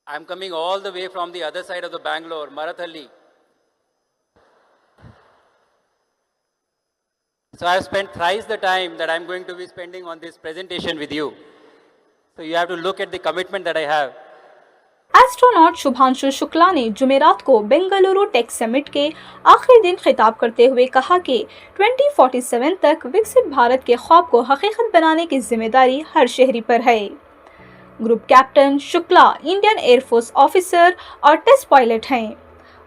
I'm coming all the way from the other side of the Bangalore, Marathalli. So I've spent thrice the time that I'm going to be spending on this presentation with you. So you have to look at the commitment that I have. Astronaut Shubhanshu Shukla ने जुमेरात को Bengaluru tech summit के आखिरी दिन खिताब करते हुए कहा कि 2047 तक विकसित भारत के ख्वाब को हकीकत बनाने की जिम्मेदारी हर शहरी पर है। Group captain Shukla Indian air force officer और टेस्ट पायलट हैं।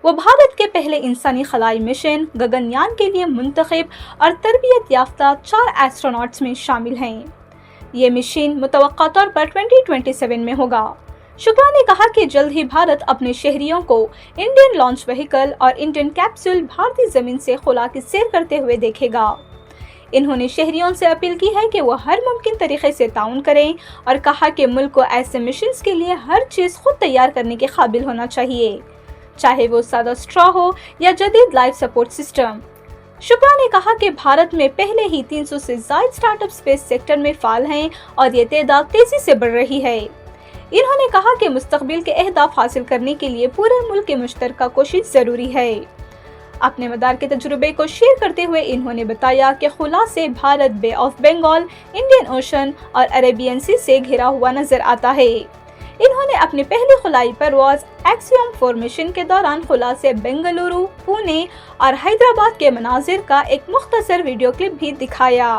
वो भारत के पहले इंसानी खलाई मिशन गगनयान के लिए मुंतखब और तरबियत याफ्ता 4 एस्ट्रोनॉट्स में शामिल हैं। ये मिशन मुतवक्का तौर पर 2027 में होगा। शुक्ला ने कहा कि जल्द ही भारत अपने शहरियों को इंडियन लॉन्च व्हीकल और इंडियन कैप्सूल भारतीय जमीन से खुला की सैर करते हुए देखेगा। इन्होंने शहरियों से अपील की है कि वो हर मुमकिन तरीके से ताउन करें और कहा कि मुल्क को ऐसे मिशंस के लिए हर चीज़ खुद तैयार करने के काबिल होना चाहिए, चाहे वो सादा स्ट्रॉ हो या जदीद लाइफ सपोर्ट सिस्टम। शुक्ला ने कहा कि भारत में पहले ही 300 से ज़ायद स्टार्टअप स्पेस सेक्टर में फाल हैं और ये तादाद तेज़ी से बढ़ रही है। इन्होंने कहा कि मुस्तकबिल के अहदाफ हासिल करने के लिए पूरे मुल्क की मुश्तरका कोशिश ज़रूरी है। अपने मदार के तजुर्बे को शेयर करते हुए इन्होंने बताया कि खुला से भारत बे ऑफ बंगाल, इंडियन ओशन और अरेबियन सी से घिरा हुआ नजर आता है। इन्होंने अपनी पहली खुलाई परवाज एक्सियम फॉर्मेशन के दौरान खुला से बेंगलुरु, पुणे और हैदराबाद के मनाजिर का एक मुख्तसर वीडियो क्लिप भी दिखाया।